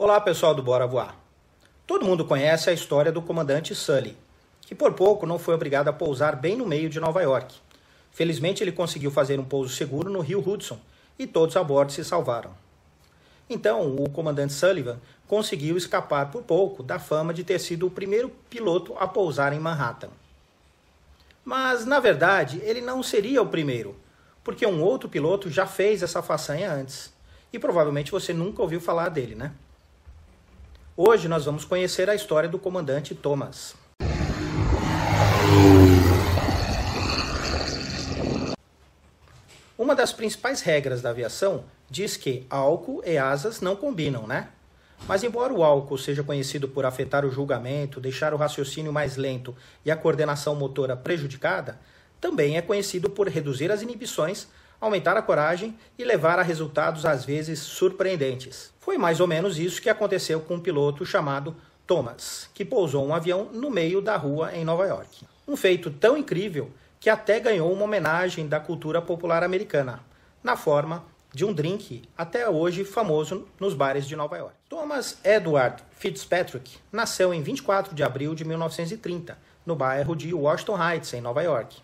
Olá, pessoal do Bora Voar. Todo mundo conhece a história do comandante Sully, que por pouco não foi obrigado a pousar bem no meio de Nova York. Felizmente ele conseguiu fazer um pouso seguro no rio Hudson e todos a bordo se salvaram. Então, o comandante Sullivan conseguiu escapar por pouco da fama de ter sido o primeiro piloto a pousar em Manhattan. Mas, na verdade, ele não seria o primeiro, porque um outro piloto já fez essa façanha antes. E provavelmente você nunca ouviu falar dele, né? Hoje nós vamos conhecer a história do comandante Thomas. Uma das principais regras da aviação diz que álcool e asas não combinam, né? Mas embora o álcool seja conhecido por afetar o julgamento, deixar o raciocínio mais lento e a coordenação motora prejudicada, também é conhecido por reduzir as inibições, aumentar a coragem e levar a resultados às vezes surpreendentes. Foi mais ou menos isso que aconteceu com um piloto chamado Thomas, que pousou um avião no meio da rua em Nova York. Um feito tão incrível que até ganhou uma homenagem da cultura popular americana, na forma de um drink até hoje famoso nos bares de Nova York. Thomas Edward Fitzpatrick nasceu em 24 de abril de 1930, no bairro de Washington Heights, em Nova York.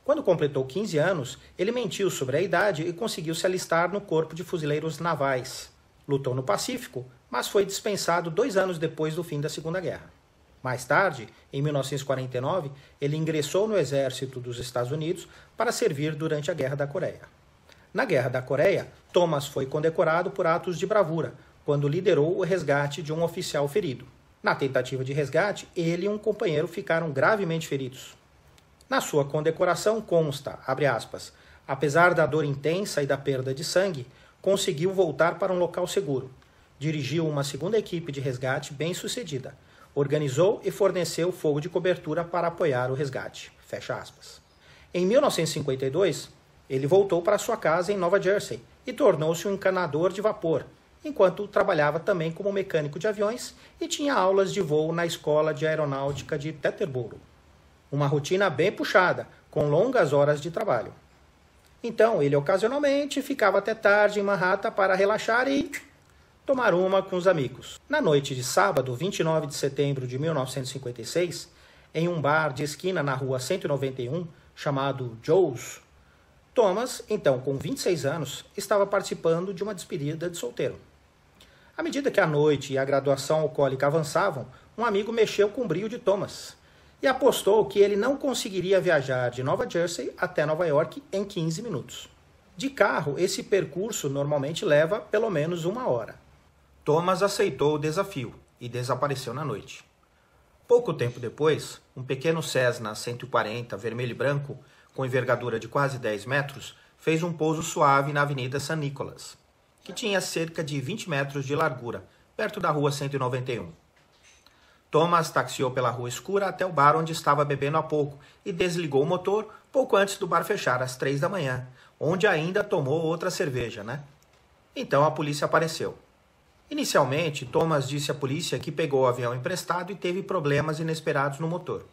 Quando completou 15 anos, ele mentiu sobre a idade e conseguiu se alistar no Corpo de Fuzileiros Navais. Lutou no Pacífico, mas foi dispensado 2 anos depois do fim da Segunda Guerra. Mais tarde, em 1949, ele ingressou no Exército dos Estados Unidos para servir durante a Guerra da Coreia. Na Guerra da Coreia, Thomas foi condecorado por atos de bravura, quando liderou o resgate de um oficial ferido. Na tentativa de resgate, ele e um companheiro ficaram gravemente feridos. Na sua condecoração consta, abre aspas, apesar da dor intensa e da perda de sangue, conseguiu voltar para um local seguro. Dirigiu uma segunda equipe de resgate bem-sucedida. Organizou e forneceu fogo de cobertura para apoiar o resgate. Fecha aspas. Em 1952, ele voltou para sua casa em Nova Jersey e tornou-se um encanador de vapor, enquanto trabalhava também como mecânico de aviões e tinha aulas de voo na Escola de Aeronáutica de Teterboro. Uma rotina bem puxada, com longas horas de trabalho. Então, ele ocasionalmente ficava até tarde em Manhattan para relaxar e tomar uma com os amigos. Na noite de sábado, 29 de setembro de 1956, em um bar de esquina na rua 191, chamado Joe's, Thomas, então com 26 anos, estava participando de uma despedida de solteiro. À medida que a noite e a graduação alcoólica avançavam, um amigo mexeu com o brio de Thomas e apostou que ele não conseguiria viajar de Nova Jersey até Nova York em 15 minutos. De carro, esse percurso normalmente leva pelo menos 1 hora. Thomas aceitou o desafio e desapareceu na noite. Pouco tempo depois, um pequeno Cessna 140 vermelho e branco, com envergadura de quase 10 metros, fez um pouso suave na Avenida San Nicolas, que tinha cerca de 20 metros de largura, perto da rua 191. Thomas taxiou pela rua escura até o bar onde estava bebendo há pouco e desligou o motor pouco antes do bar fechar, às 3 da manhã, onde ainda tomou outra cerveja, né? Então a polícia apareceu. Inicialmente, Thomas disse à polícia que pegou o avião emprestado e teve problemas inesperados no motor.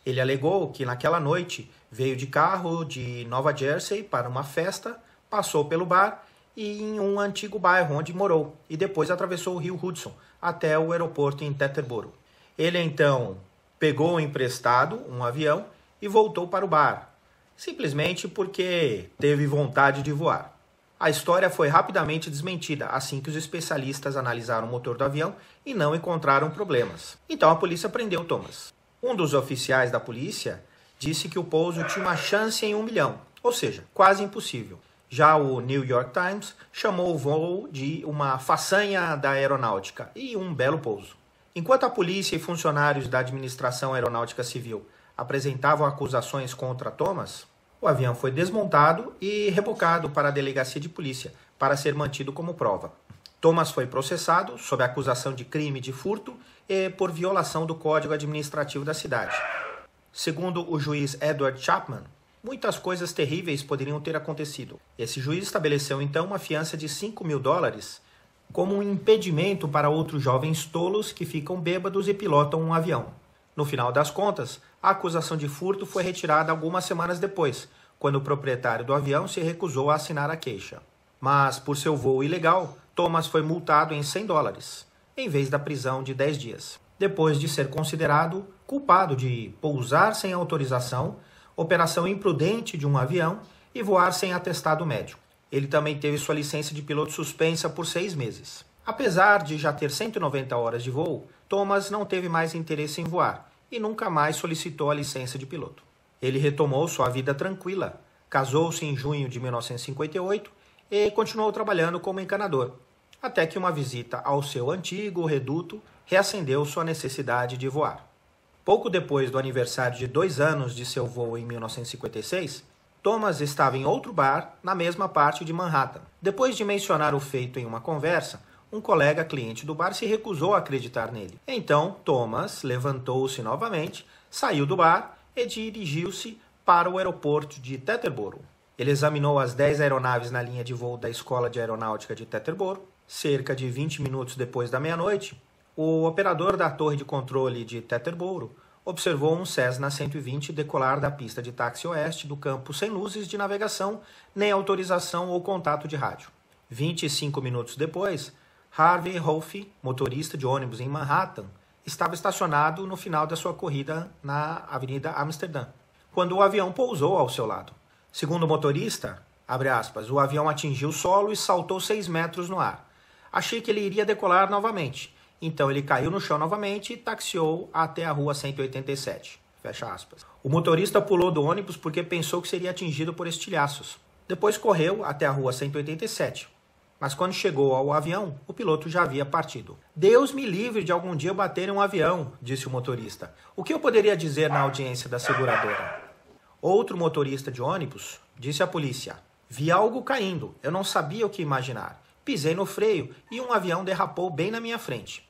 Ele alegou que naquela noite veio de carro de Nova Jersey para uma festa, passou pelo bar e em um antigo bairro onde morou e depois atravessou o rio Hudson até o aeroporto em Teterboro. Ele então pegou emprestado um avião e voltou para o bar, simplesmente porque teve vontade de voar. A história foi rapidamente desmentida assim que os especialistas analisaram o motor do avião e não encontraram problemas. Então a polícia prendeu Thomas. Um dos oficiais da polícia disse que o pouso tinha uma chance em 1 milhão, ou seja, quase impossível. Já o New York Times chamou o voo de uma façanha da aeronáutica e um belo pouso. Enquanto a polícia e funcionários da Administração Aeronáutica Civil apresentavam acusações contra Thomas, o avião foi desmontado e rebocado para a delegacia de polícia para ser mantido como prova. Thomas foi processado sob a acusação de crime de furto e por violação do Código Administrativo da cidade. Segundo o juiz Edward Chapman, muitas coisas terríveis poderiam ter acontecido. Esse juiz estabeleceu então uma fiança de $5.000 como um impedimento para outros jovens tolos que ficam bêbados e pilotam um avião. No final das contas, a acusação de furto foi retirada algumas semanas depois, quando o proprietário do avião se recusou a assinar a queixa. Mas, por seu voo ilegal, Thomas foi multado em $100. em vez da prisão de 10 dias, depois de ser considerado culpado de pousar sem autorização, operação imprudente de um avião e voar sem atestado médico. Ele também teve sua licença de piloto suspensa por 6 meses. Apesar de já ter 190 horas de voo, Thomas não teve mais interesse em voar e nunca mais solicitou a licença de piloto. Ele retomou sua vida tranquila, casou-se em junho de 1958 e continuou trabalhando como encanador, até que uma visita ao seu antigo reduto reacendeu sua necessidade de voar. Pouco depois do aniversário de 2 anos de seu voo em 1956, Thomas estava em outro bar na mesma parte de Manhattan. Depois de mencionar o feito em uma conversa, um colega cliente do bar se recusou a acreditar nele. Então, Thomas levantou-se novamente, saiu do bar e dirigiu-se para o aeroporto de Teterboro. Ele examinou as 10 aeronaves na linha de voo da Escola de Aeronáutica de Teterboro. Cerca de 20 minutos depois da meia-noite, o operador da torre de controle de Teterboro observou um Cessna 120 decolar da pista de táxi oeste do campo sem luzes de navegação, nem autorização ou contato de rádio. 25 minutos depois, Harvey Hofe, motorista de ônibus em Manhattan, estava estacionado no final da sua corrida na Avenida Amsterdã, quando o avião pousou ao seu lado. Segundo o motorista, abre aspas, o avião atingiu o solo e saltou 6 metros no ar. Achei que ele iria decolar novamente. Então ele caiu no chão novamente e taxiou até a rua 187. Fecha aspas. O motorista pulou do ônibus porque pensou que seria atingido por estilhaços. Depois correu até a rua 187. Mas quando chegou ao avião, o piloto já havia partido. Deus me livre de algum dia bater em um avião, disse o motorista. O que eu poderia dizer na audiência da seguradora? Outro motorista de ônibus disse à polícia. Vi algo caindo, eu não sabia o que imaginar. Pisei no freio e um avião derrapou bem na minha frente.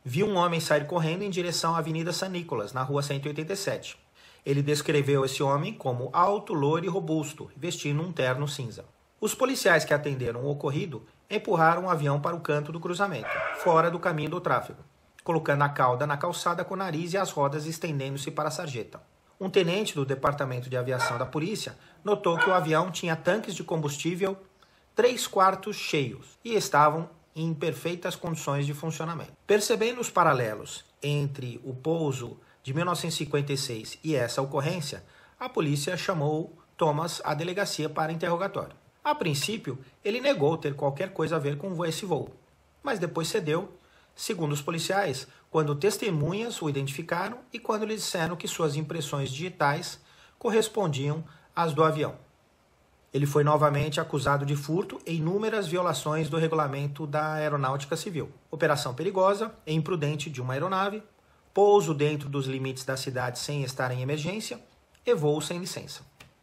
Vi um homem sair correndo em direção à Avenida San Nicolas, na rua 187. Ele descreveu esse homem como alto, loiro e robusto, vestindo um terno cinza. Os policiais que atenderam o ocorrido empurraram o avião para o canto do cruzamento, fora do caminho do tráfego, colocando a cauda na calçada com o nariz e as rodas estendendo-se para a sarjeta. Um tenente do Departamento de Aviação da Polícia notou que o avião tinha tanques de combustível 3/4 cheios e estavam em perfeitas condições de funcionamento. Percebendo os paralelos entre o pouso de 1956 e essa ocorrência, a polícia chamou Thomas à delegacia para interrogatório. A princípio, ele negou ter qualquer coisa a ver com esse voo, mas depois cedeu, segundo os policiais, quando testemunhas o identificaram e quando lhe disseram que suas impressões digitais correspondiam às do avião. Ele foi novamente acusado de furto e inúmeras violações do regulamento da Aeronáutica Civil, operação perigosa e imprudente de uma aeronave, pouso dentro dos limites da cidade sem estar em emergência e voo sem licença.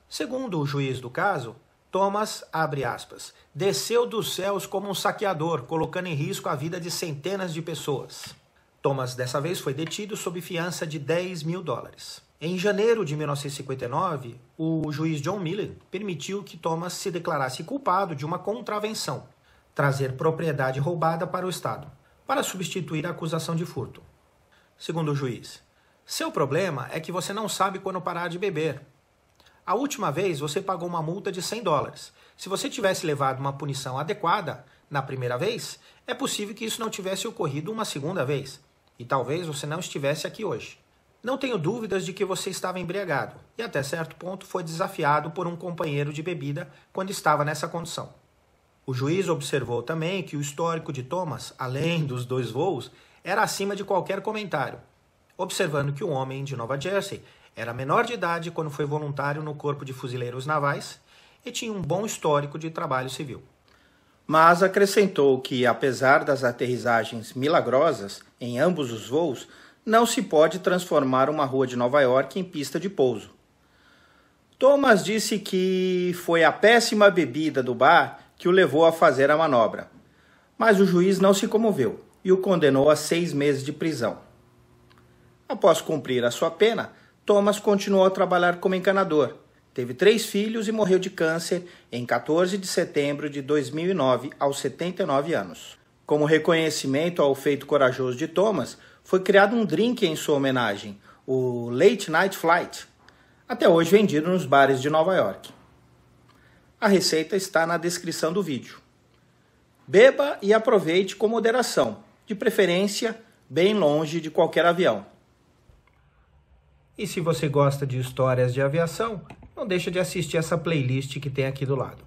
Segundo o juiz do caso, Thomas, abre aspas, desceu dos céus como um saqueador, colocando em risco a vida de centenas de pessoas. Thomas, dessa vez, foi detido sob fiança de $10 mil. Em janeiro de 1959, o juiz John Miller permitiu que Thomas se declarasse culpado de uma contravenção, trazer propriedade roubada para o Estado, para substituir a acusação de furto. Segundo o juiz, seu problema é que você não sabe quando parar de beber. A última vez você pagou uma multa de $100. Se você tivesse levado uma punição adequada na primeira vez, é possível que isso não tivesse ocorrido uma segunda vez, e talvez você não estivesse aqui hoje. Não tenho dúvidas de que você estava embriagado e até certo ponto foi desafiado por um companheiro de bebida quando estava nessa condição. O juiz observou também que o histórico de Thomas, além dos 2 voos, era acima de qualquer comentário, observando que o homem de Nova Jersey era menor de idade quando foi voluntário no Corpo de Fuzileiros Navais e tinha um bom histórico de trabalho civil. Mas acrescentou que, apesar das aterrissagens milagrosas em ambos os voos, não se pode transformar uma rua de Nova York em pista de pouso. Thomas disse que foi a péssima bebida do bar que o levou a fazer a manobra, mas o juiz não se comoveu e o condenou a 6 meses de prisão. Após cumprir a sua pena, Thomas continuou a trabalhar como encanador. Teve 3 filhos e morreu de câncer em 14 de setembro de 2009, aos 79 anos. Como reconhecimento ao feito corajoso de Thomas, foi criado um drink em sua homenagem, o Late Night Flight, até hoje vendido nos bares de Nova York. A receita está na descrição do vídeo. Beba e aproveite com moderação, de preferência bem longe de qualquer avião. E se você gosta de histórias de aviação, não deixa de assistir essa playlist que tem aqui do lado.